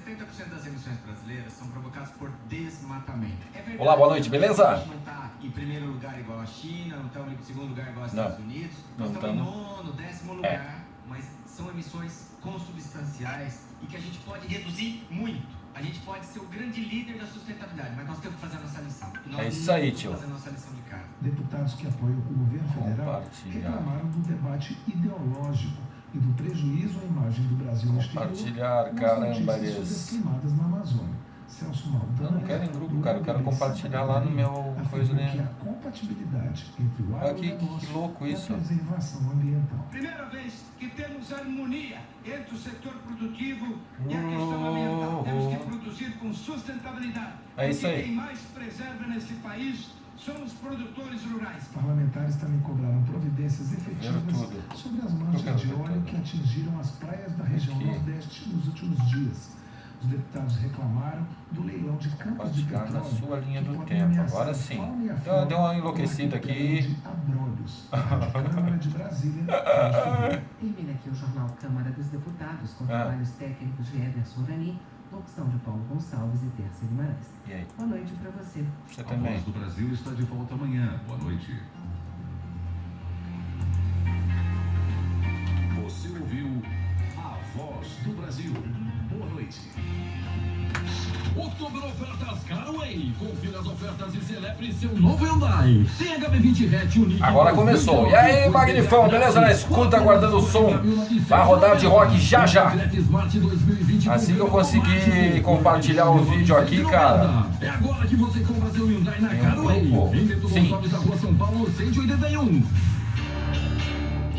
70% das emissões brasileiras são provocadas por desmatamento. É verdade. Olá, boa noite, beleza? A gente não está em primeiro lugar igual a China, não estamos em segundo lugar igual aos Estados Unidos. Nós estamos em nono, 10º lugar, mas são emissões consubstanciais e que a gente pode reduzir muito. A gente pode ser o grande líder da sustentabilidade, mas nós temos que fazer a nossa lição. É isso aí, tio. Fazer a nossa lição de casa. Deputados que apoiam o governo federal reclamaram do debate ideológico e do prejuízo à imagem do Brasil no exterior. Compartilhar, caramba, eles... sobre as queimadas na Amazônia. Celso Maltana, eu não quero em grupo, cara, eu quero compartilhar lá no meu coisa, né? Que a compatibilidade entre o agronegócio que louco isso. e a preservação ambiental. Primeira vez que temos harmonia entre o setor produtivo e a questão ambiental. Temos que produzir com sustentabilidade. É isso aí. Quem mais preserva nesse país são os produtores rurais. Parlamentares também cobraram providências efetivas sobre as manchas de óleo que atingiram as praias da região Nordeste nos últimos dias. Os deputados reclamaram do leilão de campos de petróleo na sua linha do tempo. Agora sim. Deu uma enlouquecida aqui. Câmara de Brasília. Termina aqui o Jornal Câmara dos Deputados, com trabalhos técnicos de Ederson Rani, locução de Paulo Gonçalves e Terça Guimarães. E aí? Boa noite para você. Você também. A Voz do Brasil está de volta amanhã. Boa noite. Você ouviu A Voz do Brasil. Boa noite. Outubro Ofertas Carway. Confira as ofertas e celebre seu novo Hyundai. Tem HB20 hatch Unique. Agora começou. E aí, Magnifão, beleza? Na escuta, aguardando o som. Vai rodar de rock já já. Assim que eu conseguir compartilhar o vídeo aqui, cara. É agora que você compra seu Hyundai na Carway. Em Bento Gonçalves, da Rua São Paulo, 181.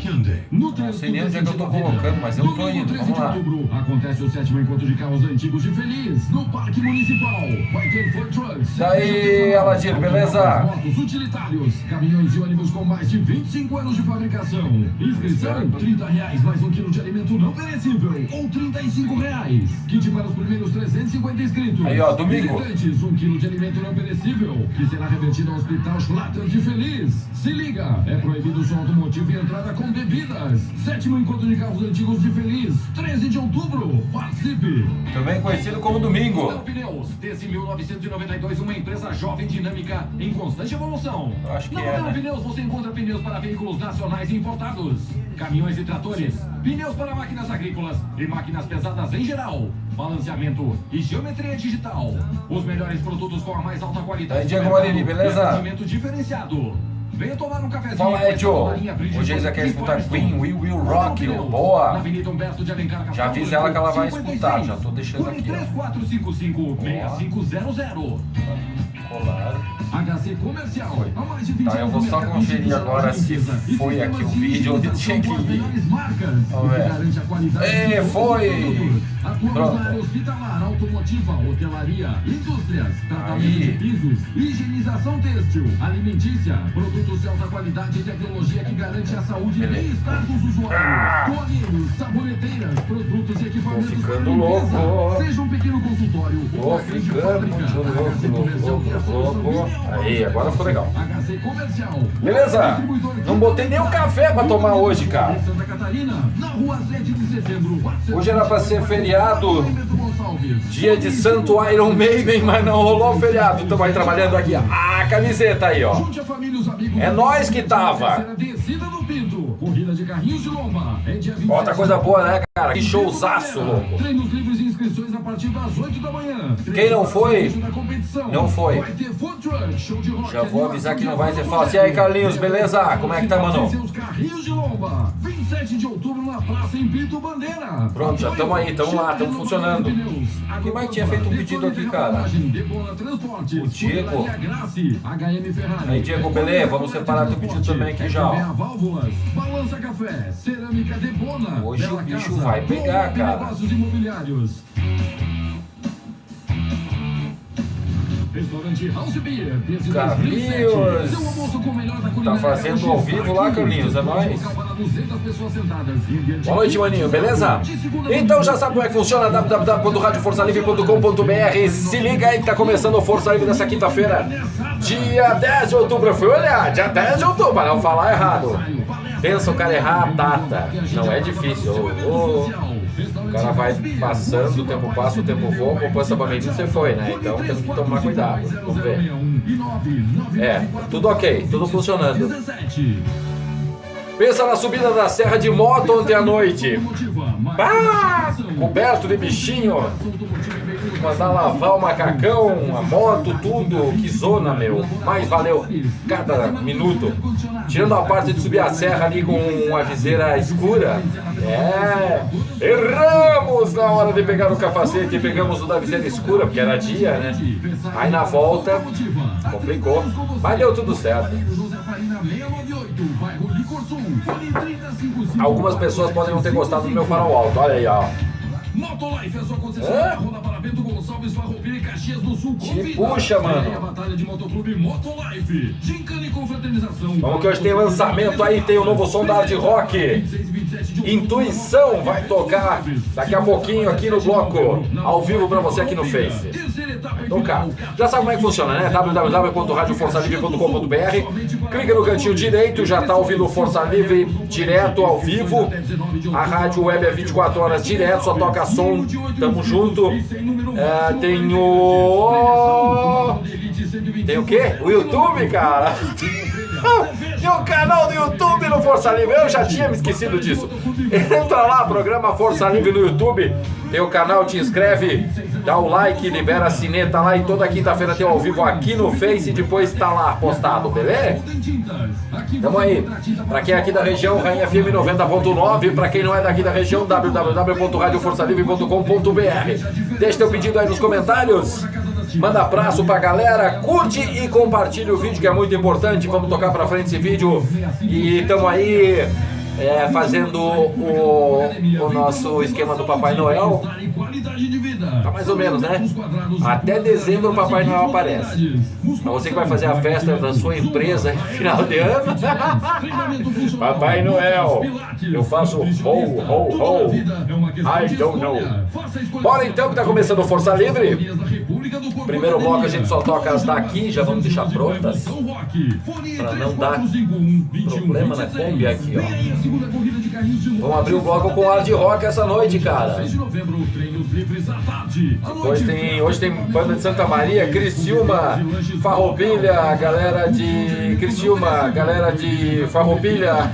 Hyundai. Não sei nem onde é que eu tô colocando, mas eu tô indo, vamos lá. Acontece o 7º encontro de carros antigos de Feliz, no Parque Municipal. Vai ter Ford Trucks. Daí, Aladir, beleza? Motos, utilitários, caminhões e ônibus com mais de 25 anos de fabricação. Inscrição, R$30 mais 1 quilo de alimento não perecível, ou R$35. Kit para os primeiros 350 inscritos. Aí, ó, domingo. Visitantes, 1 quilo de alimento não perecível, que será revertido ao Hospital Schlatter de Feliz. Se liga, é proibido o som automotivo e entrada com bebidas. 7º encontro de carros antigos de Feliz, 13 de outubro. Participe. Também conhecido como domingo. Neo Pneus, desde 1992, uma empresa jovem, dinâmica, em constante evolução. Eu acho que Na né? Pneus você encontra pneus para veículos nacionais e importados, caminhões e tratores, pneus para máquinas agrícolas e máquinas pesadas em geral, balanceamento e geometria digital. Os melhores produtos com a mais alta qualidade. Aí, Diego Marini, beleza? Atendimento diferenciado. Venha tomar um cafezinho. Fala, Edio. Hoje eles querem escutar Queen, We Will Rock You. Boa. Já avisei ela que ela vai escutar. Já tô deixando aqui. 3455-6500. Colar. HC Comercial. Há mais de 20 Tá, eu vou só conferir agora se foi aqui o vídeo onde tinha que ir. Vamos ver. E foi! Atuamos na área hospitalar, automotiva, hotelaria, indústrias, tratamento de pisos, higienização têxtil, alimentícia, produtos de alta qualidade e tecnologia que garante a saúde e bem-estar dos usuários. Toalheiros, saboneteiras, produtos e equipamentos. Tô ficando louco. Seja um pequeno consultório ou uma grande fábrica. Louco. Aí, agora ficou legal. HC Comercial. Beleza? Não botei nem um café pra tomar hoje, cara. Santa Catarina, na rua 7 de setembro. Hoje era pra ser feriado, dia de Santo Iron Maiden, mas não rolou o feriado. Estamos aí trabalhando aqui. A camiseta aí, ó. É nós que tava. Corrida de carrinhos de lomba. Outra coisa boa, né, cara? Que showzaço, louco. Treinos livres e inscrições a partir das 8 da manhã. Quem não foi, não foi. Vai ter food truck, show de rock. Já vou avisar que não vai ser fácil. E aí, Carlinhos, beleza? Como é que tá, mano? Seus carrinhos de lomba. 27 de outubro na praça em Pinto Bandeira. Pronto, já estamos aí, estamos lá, estamos funcionando. Quem mais tinha feito um pedido aqui, cara? O Diego. Aí, Diego, beleza? Vamos separar teu pedido também aqui já, ó. Balança Café, cerâmica Debona. Hoje o bicho vai pegar, cara. Negócios imobiliários. Restaurante House Beer, desde Carlinhos, 2007. Seu almoço com o melhor da culinária. tá fazendo ao vivo lá, Carlinhos, é nóis. Boa noite, maninho, beleza? Então já sabe como é que funciona, www.radioforçalivre.com.br. Se liga aí que tá começando o Força Livre dessa quinta-feira, dia 10 de outubro. Eu fui olhar, dia 10 de outubro, para não falar errado. Pensa o cara errar a data, não é difícil. O cara vai passando, o tempo passa, o tempo voa, a poupança Bamerino você foi, né? Então temos que tomar cuidado. Vamos ver. Tudo ok, tudo funcionando. Pensa na subida da Serra de moto ontem à noite. Bah! Coberto de bichinho. Mandar lavar o macacão, a moto, tudo. Que zona, meu. Mas valeu cada minuto. Tirando a parte de subir a serra ali com uma viseira escura. Erramos na hora de pegar o capacete e pegamos o da viseira escura, porque era dia, né? Aí na volta, complicou. Mas deu tudo certo. Algumas pessoas podem não ter gostado do meu farol alto, olha aí, ó. Motolife, a sua concessionária Roda para Bento Gonçalves, Farroupilha e Caxias do Sul. Te puxa, mano. A batalha de motoclube Motolife. Gincana e confraternização. Vamos que hoje tem lançamento aí, tem o novo som da Hard Rock. Intuição vai tocar daqui a pouquinho aqui no bloco, ao vivo pra você aqui no Face. Tocar. Já sabe como é que funciona, né? www.radioforçalivre.com.br. Clica no cantinho direito, já tá ouvindo o Força Livre direto, ao vivo. A rádio web é 24 horas direto, só toca som, tamo junto. Tem o... Tem o quê? O YouTube, cara. Tem um canal do YouTube no Força Livre, eu já tinha me esquecido disso. Entra lá, programa Força Livre no YouTube. Tem o canal, te inscreve, dá o like, libera a sineta lá. E toda quinta-feira tem ao vivo aqui no Face e depois tá lá postado, beleza? Tamo aí. Pra quem é aqui da região, Rainha FM 90.9. Pra quem não é daqui da região, www.radioforçalivre.com.br. Deixa teu pedido aí nos comentários. Manda abraço pra galera, curte e compartilha o vídeo, que é muito importante. Vamos tocar pra frente esse vídeo. E tamo aí fazendo o nosso esquema do Papai Noel. Tá mais ou menos, né? Até dezembro o Papai Noel aparece. Pra você que vai fazer a festa da sua empresa no final de ano. Papai Noel, eu faço ho, ho, ho. I don't know. Bora então, que tá começando o Força Livre. Primeiro bloco a gente só toca as daqui, já vamos deixar prontas pra não dar problema na Kombi aqui, ó. Vamos abrir o bloco com Hard Rock essa noite, cara. Hoje tem banda de Santa Maria, Criciúma, Farroupilha, galera de Criciúma, galera de Farroupilha,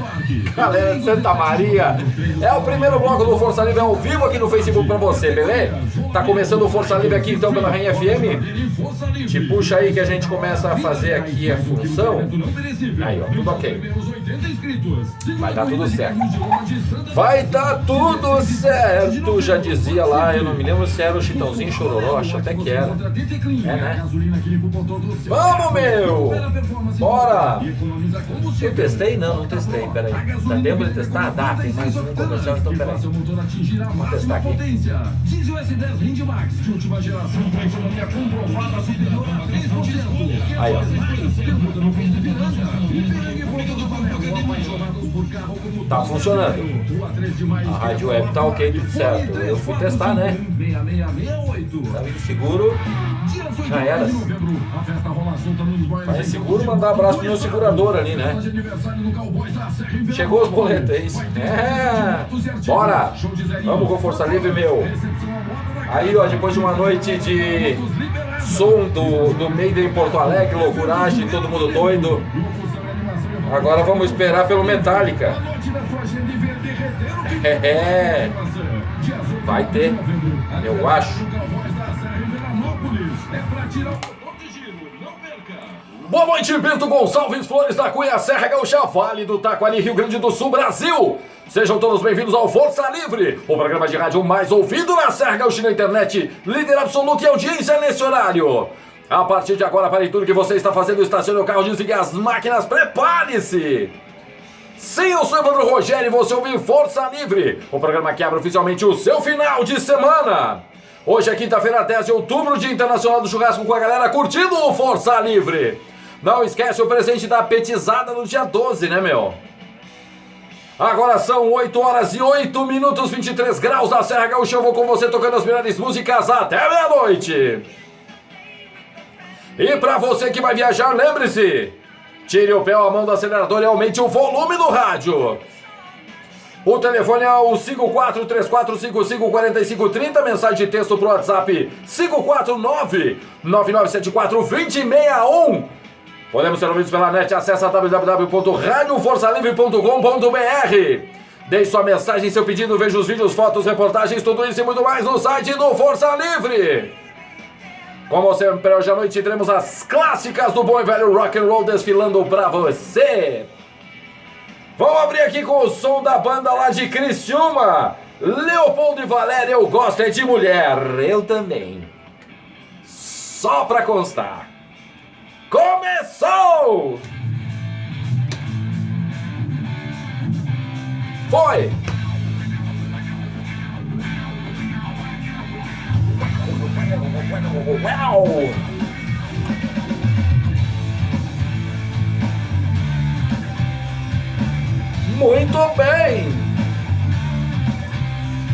galera de Santa Maria. É o primeiro bloco do Força Livre ao vivo aqui no Facebook pra você, beleza? Tá começando o Força Livre aqui então pela Rainha FM. Te puxa aí que a gente começa a fazer aqui a função. Aí, ó, tudo ok. Vai dar tudo certo. Vai dar tudo certo, já dizia lá, eu não me lembro se era o Chitãozinho Chororó, acho até que era. É, né? Vamos, meu! Bora! Eu testei? Não testei, peraí. Dá tempo de testar? Dá, tem mais um comercial, então peraí. Vamos testar aqui. Aí, ó. Tá funcionando. A rádio web tá ok, tudo certo. Eu fui testar, né? Sabe de seguro. Já era. Mas seguro, mandar um abraço pro meu segurador ali, né? Chegou os boletos, é isso? Bora! Vamos com Força Livre, meu. Aí, ó, depois de uma noite de som do Maiden em Porto Alegre, loucuragem, todo mundo doido. Agora vamos esperar pelo Metallica. Vai ter, eu acho. Boa noite, Bento Gonçalves, Flores da Cunha, Serra Gaúcha, Vale do Taquari, Rio Grande do Sul, Brasil. Sejam todos bem-vindos ao Força Livre, o programa de rádio mais ouvido na Serra Gaúcha na internet, líder absoluto e audiência nesse horário. A partir de agora, para tudo que você está fazendo, estacione o carro, desligue as máquinas, prepare-se! Sim, eu sou Evandro Rogério e você ouve Força Livre, o programa que abre oficialmente o seu final de semana. Hoje é quinta-feira, 10 de outubro, Dia Internacional do Churrasco, com a galera curtindo o Força Livre. Não esquece o presente da petizada no dia 12, né, meu? Agora são 8 horas e 8 minutos, 23 graus da Serra Gaúcha. Eu vou com você tocando as melhores músicas até meia-noite. E pra você que vai viajar, lembre-se, tire o pé ou a mão do acelerador e aumente o volume do rádio. O telefone é o 5434554530, mensagem de texto pro WhatsApp 549-9974-2061. Podemos ser ouvidos pela net, acesse www.radioforçalivre.com.br. Deixe sua mensagem, seu pedido, veja os vídeos, fotos, reportagens, tudo isso e muito mais no site do Força Livre. Como sempre, hoje à noite teremos as clássicas do bom e velho rock and roll desfilando pra você. Vamos abrir aqui com o som da banda lá de Criciúma. Leopoldo e Valéria, eu gosto é de mulher. Eu também. Só pra constar. Começou! Foi! Uau! Muito bem!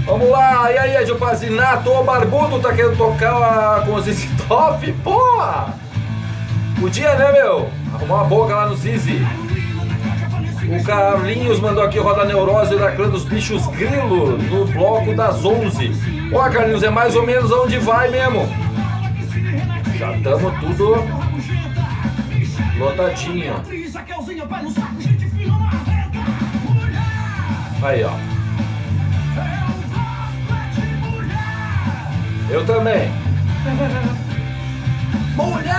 Vamos lá! E aí, Edil Pazinato, o Barbudo tá querendo tocar com os ZZ Top? Porra! Podia, né, meu? Arrumar uma boca lá no Zizi. O Carlinhos mandou aqui Roda Neurose da Clã dos Bichos Grilo no bloco das 11. Ó, Carlinhos, é mais ou menos onde vai mesmo. Já estamos tudo lotadinho. Aí, ó. Eu também. Mulher!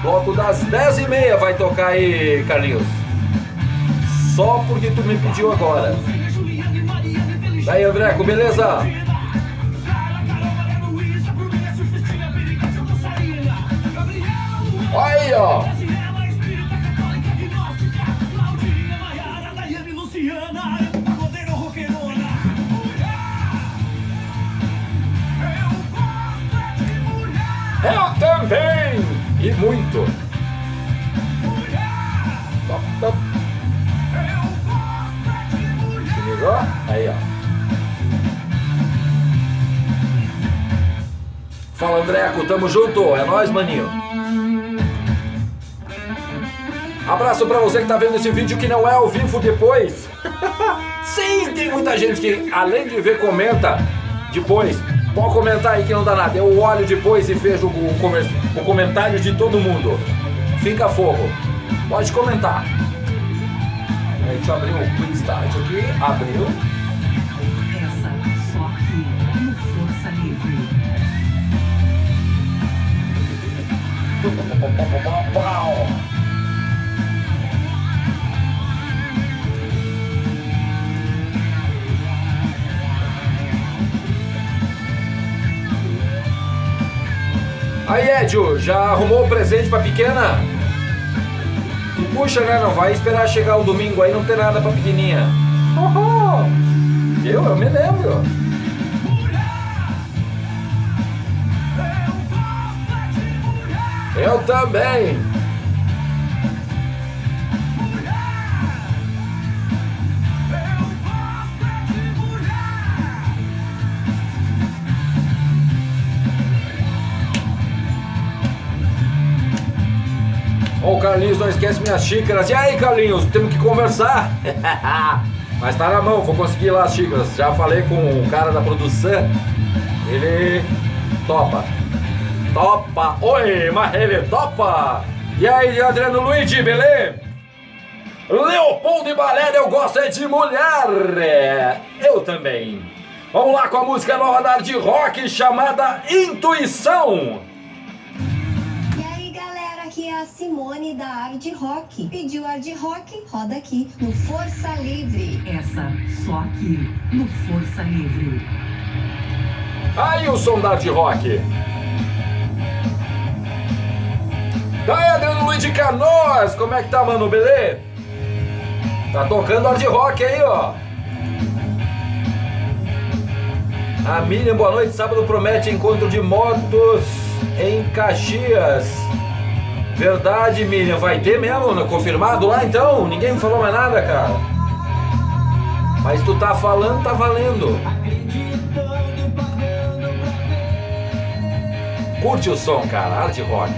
Bloco das 10h30 vai tocar aí, Carlinhos. Só porque tu me pediu agora. Daí, Andreco, beleza? Aí, ó. Eu também! E muito! Top, top! Se ligou? Aí, ó. Fala, Andreco, tamo junto! É nóis, maninho! Abraço pra você que tá vendo esse vídeo que não é ao vivo depois! Sim, tem muita gente que, além de ver, comenta depois. Pode comentar aí que não dá nada. Eu olho depois e vejo o comentário de todo mundo. Fica fogo. Pode comentar. Aí, deixa eu abrir o Quick Start aqui. Abriu. Essa só aqui no Força Livre. Aí, Edio, já arrumou o presente pra pequena? E puxa, né? Não vai esperar chegar o domingo aí, não tem nada pra pequenininha. Eu me lembro. Eu também. Ô, Carlinhos, não esquece minhas xícaras. E aí, Carlinhos, temos que conversar. Mas tá na mão, vou conseguir lá as xícaras. Já falei com o cara da produção. Ele topa. Topa. Oi, mas ele topa. E aí, Adriano Luigi, beleza? Leopoldo e Valéria, eu gosto é de mulher. Eu também. Vamos lá com a música nova da Hard Rock chamada Intuição. Aqui é a Simone da Hard Rock. Pediu Hard Rock, roda aqui no Força Livre. Essa só aqui no Força Livre. Aí o som da Hard Rock. Daí, Adriano Luiz de Canoas, como é que tá, mano, beleza? Tá tocando Hard Rock aí, ó. A Miriam, boa noite. Sábado promete encontro de motos em Caxias. Verdade, Miriam, vai ter mesmo, né? Confirmado lá então? Ninguém me falou mais nada, cara. Mas tu tá falando, tá valendo. Curte o som, cara, Hard Rock.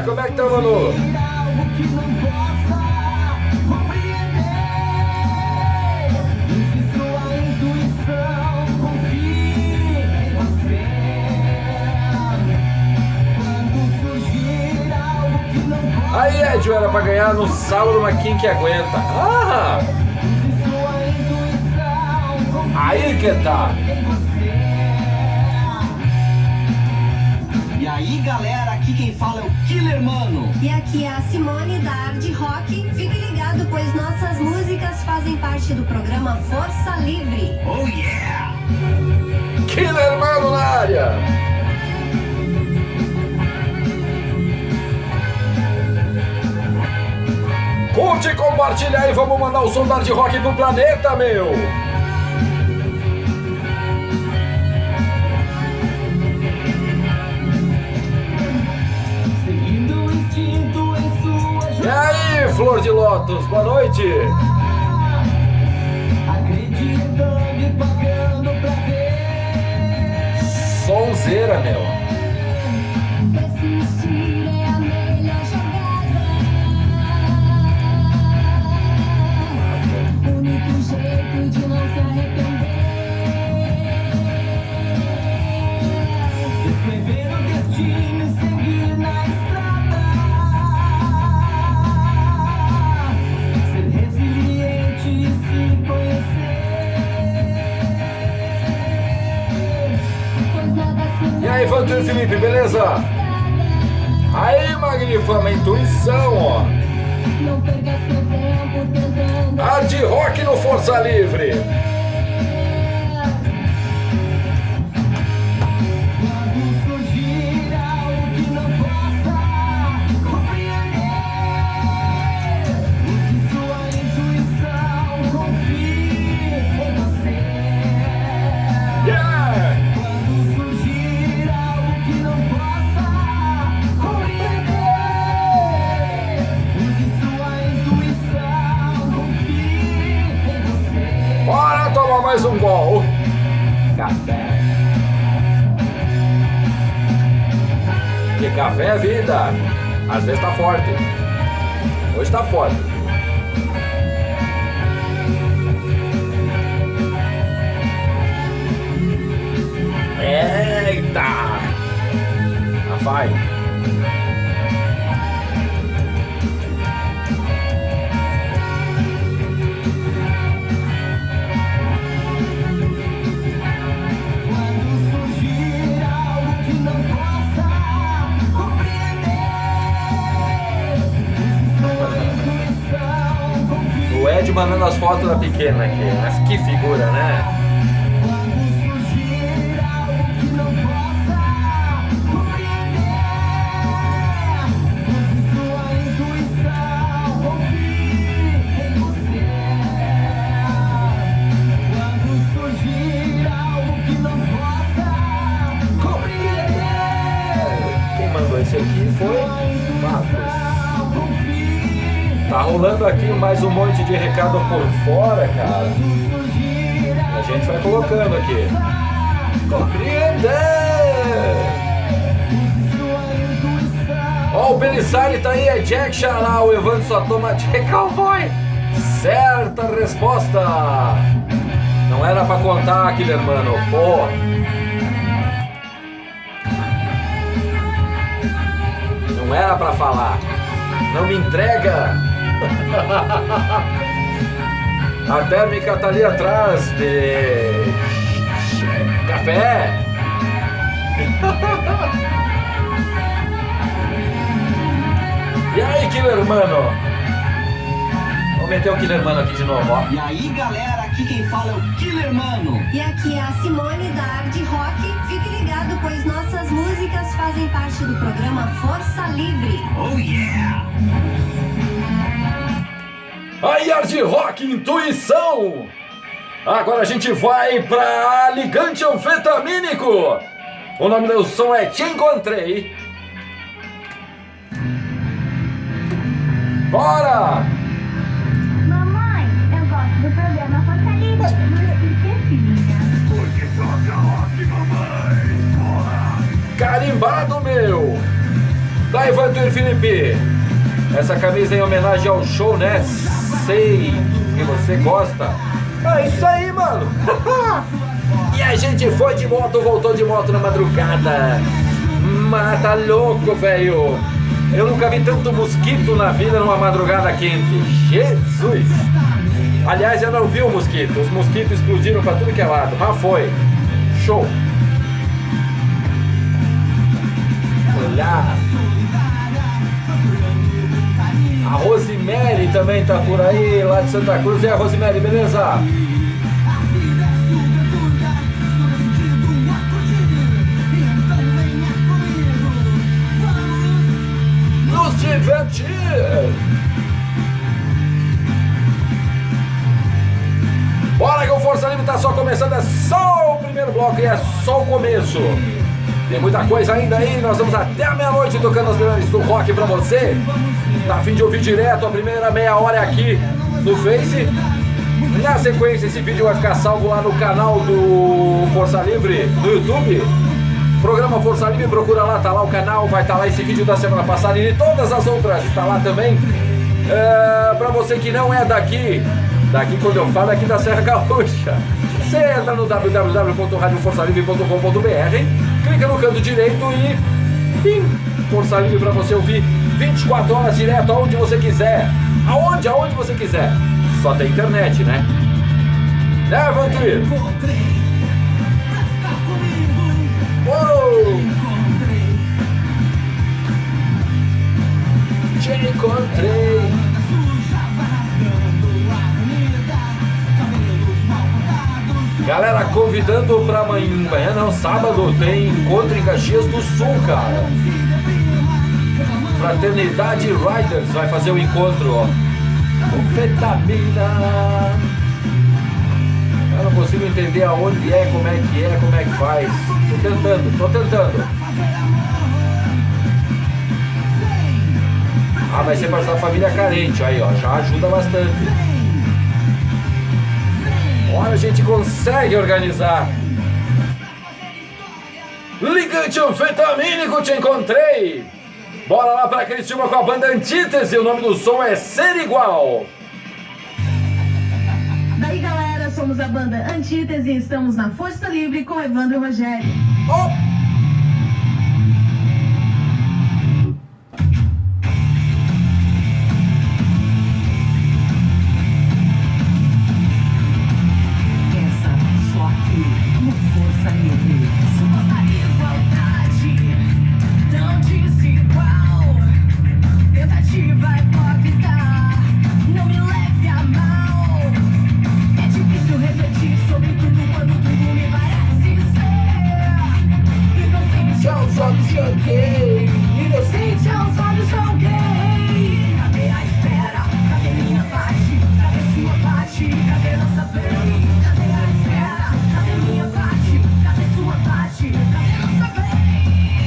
galera, como é que tá, mano? Aí, Edson, era pra ganhar no sábado, mas quem que aguenta? Ah! Aí que tá! E aí, galera, aqui quem fala é o Killer Mano. E aqui é a Simone da Hard Rock. Fique ligado, pois nossas músicas fazem parte do programa Força Livre. Oh yeah! Killer Mano na área! Curte e compartilha aí, vamos mandar o som da Hard Rock pro planeta, meu! E aí, Flor de Lótus, boa noite! Sonzeira, meu! Persistir é a melhor jogada. O único jeito de não se arrepender. Escrever o destino e seguir na estrada. Ser resiliente e se conhecer. Pois nada se E aí, Vantur Felipe, beleza? Aí, Magnifama, intuição, ó! não perca seu tempo tentando. Hard Rock no Força Livre! Quando surgir algo que não possa compreender, use sua intuição, confie em você. Yeah! Quando surgir algo que não possa compreender, use sua intuição, confie em você. Bora tomar mais um gol! Café! Que café é vida! Às vezes tá forte. Hoje tá forte. Eita! Ah, vai! Quando surgir algo que não possa compreender, use sua intuição, confie. O Ed mandando as fotos da pequena aqui. Mas que figura, né? Quando surgir algo que não possa compreender, use sua intuição, confie em você. Quando surgir algo que não possa compreender, Quem mandou esse aqui foi Marcos. confie. Tá rolando aqui mais um monte de recado por fora, cara. Surgir A gente vai colocando aqui. Compreender! Ó, o Belissari tá aí, é Jack Xará, o Evandro só toma Jack Cowboy. Certa resposta! Não era pra contar, Killer Mano, pô. Não era pra falar. Não me entrega. A térmica tá ali atrás de café. E aí, Killer Mano? Vou meter o Killer Mano aqui de novo, ó. E aí, galera, aqui quem fala é o Killer Mano. E aqui é a Simone da Hard Rock. Fique ligado, pois nossas músicas fazem parte do programa Força Livre. Oh yeah! Aí, Hard Rock, intuição! Agora a gente vai pra Ligante Anfetamínico. O nome do som é Te Encontrei. Bora! Mamãe, eu gosto do programa Força Livre. Mas por que, filha? Porque toca rock, mamãe. Porra. Carimbado, meu! Tá Vai, Vantuir Felipe. Essa camisa é em homenagem ao show, né? Sei que você gosta. É isso aí, mano. E a gente foi de moto, voltou de moto na madrugada. Mas tá louco, velho. Eu nunca vi tanto mosquito na vida numa madrugada quente. Jesus. Aliás, eu não vi o mosquito. Os mosquitos explodiram pra tudo que é lado. Mas foi. Show. Olhar. A Rosemary também tá por aí, lá de Santa Cruz. E a Rosemary, beleza? Nos divertir! Bora que o Força Livre tá só começando, é só o primeiro bloco e é só o começo. Tem muita coisa ainda aí, nós vamos até a meia-noite tocando as melhores do rock pra você. Tá a fim de ouvir direto a primeira meia hora aqui no Face. Na sequência, esse vídeo vai ficar salvo lá no canal do Força Livre no YouTube. Programa Força Livre, procura lá, tá lá o canal, vai estar lá esse vídeo da semana passada e de todas as outras, tá lá também. Pra você que não é daqui quando eu falo é aqui da Serra Gaúcha, você entra no www.radioforçalivre.com.br, clica no canto direito e pim, Força Livre pra você ouvir 24 horas direto aonde você quiser. Aonde você quiser. Só tem internet, né? Né, Vantuir? Uou! Te encontrei. Galera, convidando pra amanhã, não, sábado, tem encontro em Caxias do Sul, cara. Fraternidade Riders vai fazer o encontro, ó. Anfetamina. Eu não consigo entender aonde é, como é que faz. Tô tentando. Ah, vai ser para essa família carente, aí ó, já ajuda bastante. Olha, a gente consegue organizar. Ligante anfetamínico, te encontrei. Bora lá para Criciúma com a banda Antítese, o nome do som é Ser Igual. Daí galera, somos a banda Antítese e estamos na Força Livre com Evandro e Rogério. Essa só aqui no Força Livre. Somos a igualdade, não desigual. Tentativa hipócrita, não me leve a mal. É difícil refletir sobre tudo quando tudo me parece ser inocente aos olhos de alguém. Inocente aos olhos de alguém. Cadê a espera? Cadê minha parte? Cadê sua parte? Cadê nossa vez? Cadê a espera? Cadê minha parte? Cadê sua parte? Cadê nossa vez?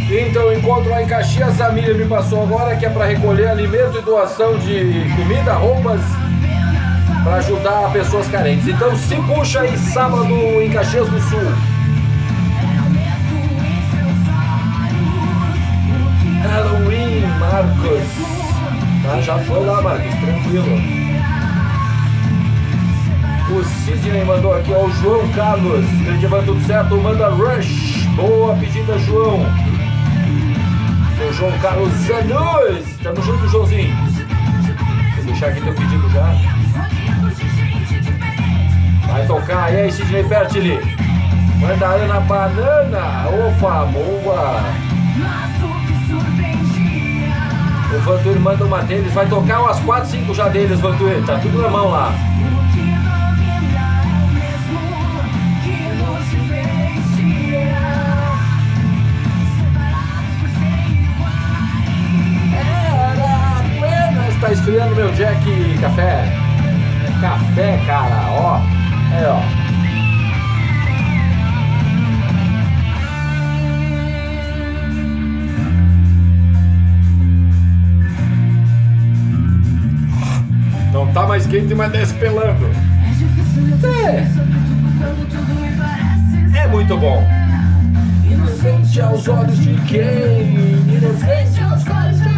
Então, encontro lá em Caxias, a Miriam me passou agora, que é para recolher alimento e doação de comida, roupas, para ajudar pessoas carentes. Então se puxa aí sábado em Caxias do Sul. Halloween, Marcos. Tá, já foi lá, Marcos, tranquilo. O Sidney mandou aqui, ó, o João Carlos. Ele vai tudo certo, manda Rush. Boa pedida, João. Seu João Carlos Zanus. Tamo junto, Joãozinho. Vou deixar aqui teu pedido já. Vai tocar, e aí, Sidney Pertili? Manda Ana Banana. Opa, boa. O Vantuir manda uma deles. Vai tocar umas 4, 5 já deles, Vantuir. Tá tudo na mão lá. Tá esfriando meu Jack café. Café, cara, ó. É, ó. Não tá mais quente, mas desce pelando. É muito bom. Inocente aos olhos de quem? Inocente aos olhos de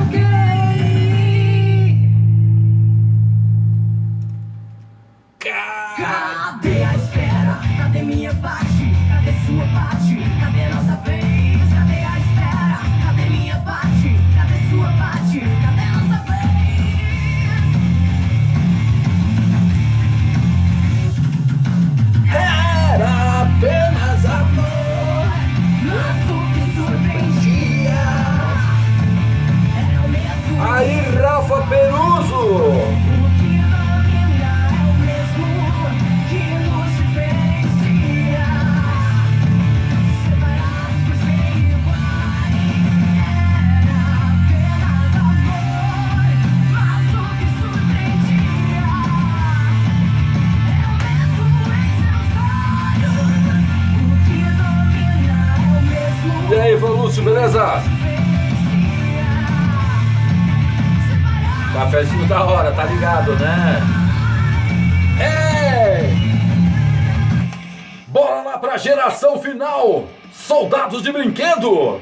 Lúcio, beleza? Cafézinho da hora, tá ligado, né? Bora lá pra geração final! Soldados de brinquedo!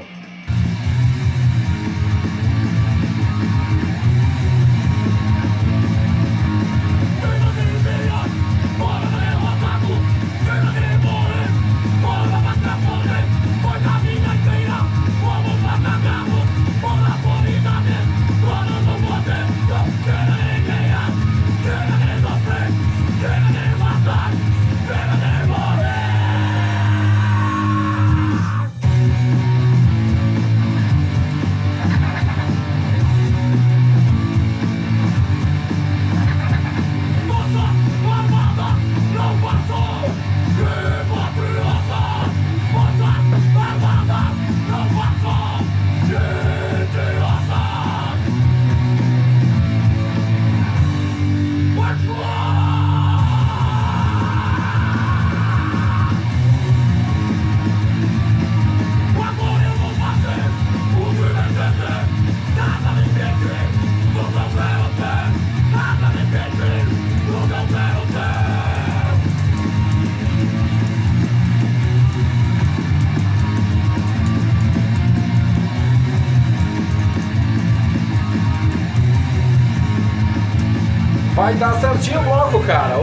Vai dar certinho logo, cara.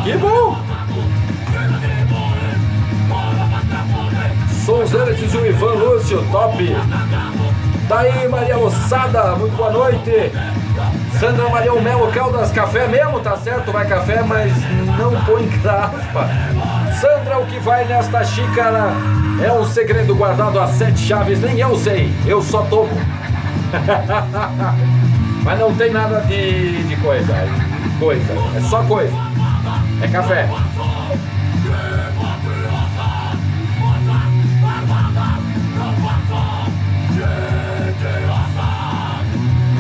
Que bom! Sonzeres e o Ivan Lúcio, top! Daí, Maria Moçada, muito boa noite! Sandra Maria Melo Caldas, café mesmo, tá certo? Vai café, mas não põe craspa. Sandra, o que vai nesta xícara é um segredo guardado a 7 chaves, nem eu sei, eu só tomo. Mas não tem nada de coisa, é só coisa, é café.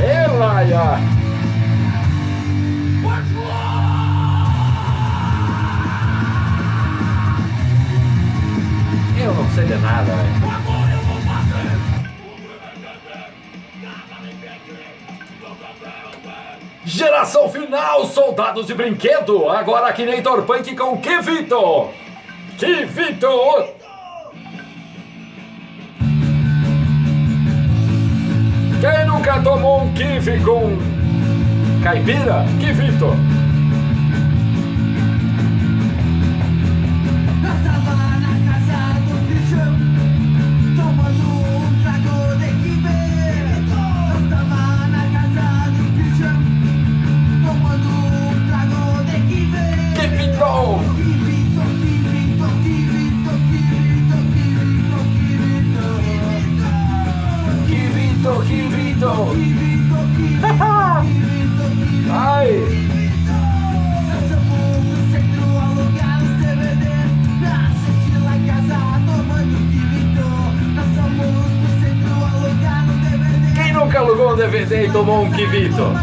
Elaia! Eu não sei de nada, velho. Geração final, soldados de brinquedo. Agora que Neitor Punk com Kivito. Kivito. Quem nunca tomou um kiwi com caipira? Kivito. Kivito. Ai. Quem nunca alugou um DVD e tomou um Kivito?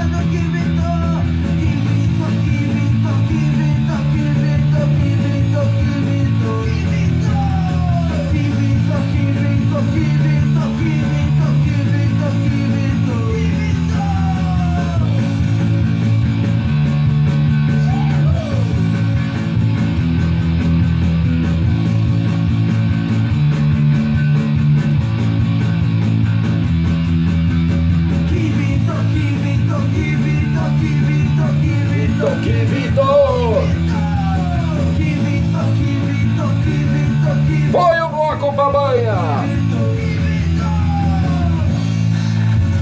Foi o bloco babanha.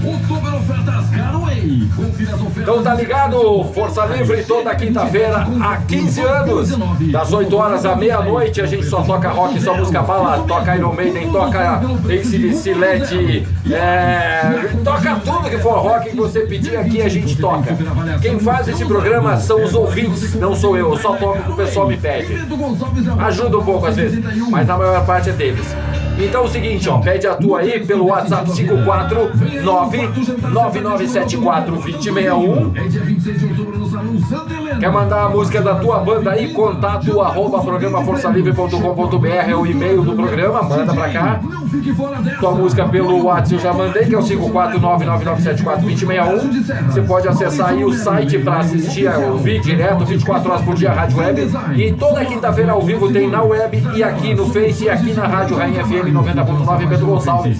Outubro ofertas Carway. Confira as ofertas. Então tá ligado? Força Livre toda quinta-feira há 15 anos. Das 8 horas à meia-noite a gente só toca rock, só música bala. Toca Iron Maiden, toca AC/DC, LED, toca tudo que for rock que você pedir aqui a gente toca. Quem faz esse programa são os ouvintes, não sou eu só toco o que o pessoal me pede. Ajuda um pouco às vezes, mas a maior parte é deles. Então é o seguinte, ó, pede a tua aí pelo WhatsApp 549-9974-2061. É dia 26 de outubro no Salão Santa Helena. Quer mandar a música da tua banda aí? Contato @programaforçalivre.com.br é o e-mail do programa, manda pra cá. Não fique fora dessa. Tua música pelo WhatsApp eu já mandei, que é o 549-9974-2061. Você pode acessar aí o site pra assistir, ouvir direto, 24 horas por dia, Rádio Web. E toda quinta-feira ao vivo tem na web e aqui no Face e aqui na Rádio Rainha FM 90.9 Pedro Gonçalves.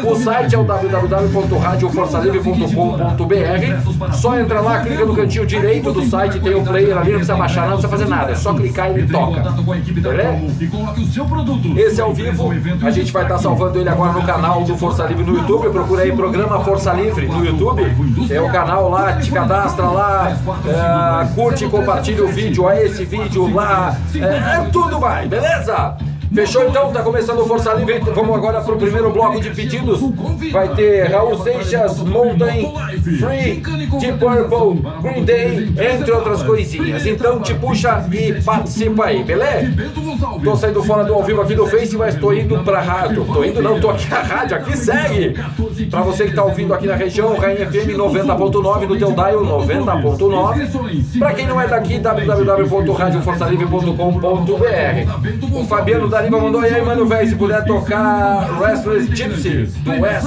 O site é o www.radioforçalivre.com.br. Só entra lá, clica no cantinho direito do site, tem o player ali, não precisa baixar nada, não precisa fazer nada, é só clicar e ele toca. Beleza? Esse ao vivo, a gente vai estar salvando ele agora no canal do Força Livre no YouTube. Procura aí Programa Força Livre no YouTube. É o canal lá, te cadastra lá, curte e compartilha o vídeo, olha esse vídeo lá, tudo vai, beleza? Fechou então? Tá começando o Força Livre. Vamos agora pro primeiro bloco de pedidos. Vai ter Raul Seixas, Mountain, Free, Deep Purple, Green Day, entre outras coisinhas. Então te puxa e participa aí, beleza? Tô saindo fora do ao vivo aqui do Face, mas tô indo pra rádio. Tô aqui a rádio, aqui segue. Pra você que tá ouvindo aqui na região, Rainha FM 90.9 no teu dial 90.9. Pra quem não é daqui, www.radioforçalivre.com.br. O Fabiano da Riva mandou aí, mano, velho, se puder tocar Restless Gypsy do West,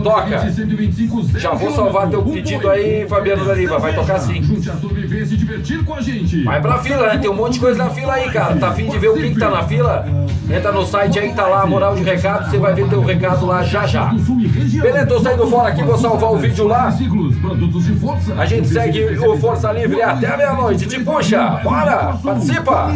toca. Já vou salvar teu pedido aí, Fabiano da Riva, vai tocar sim. Vai pra fila, né? Tem um monte de coisa na fila aí, cara. Tá afim de ver o que tá na fila? Entra no site aí, tá lá a moral de recado, você vai ver teu recado lá já já. Beleza, tô saindo fora aqui, vou salvar o vídeo lá. A gente segue o Força Livre até a meia-noite. Te puxa, bora, participa!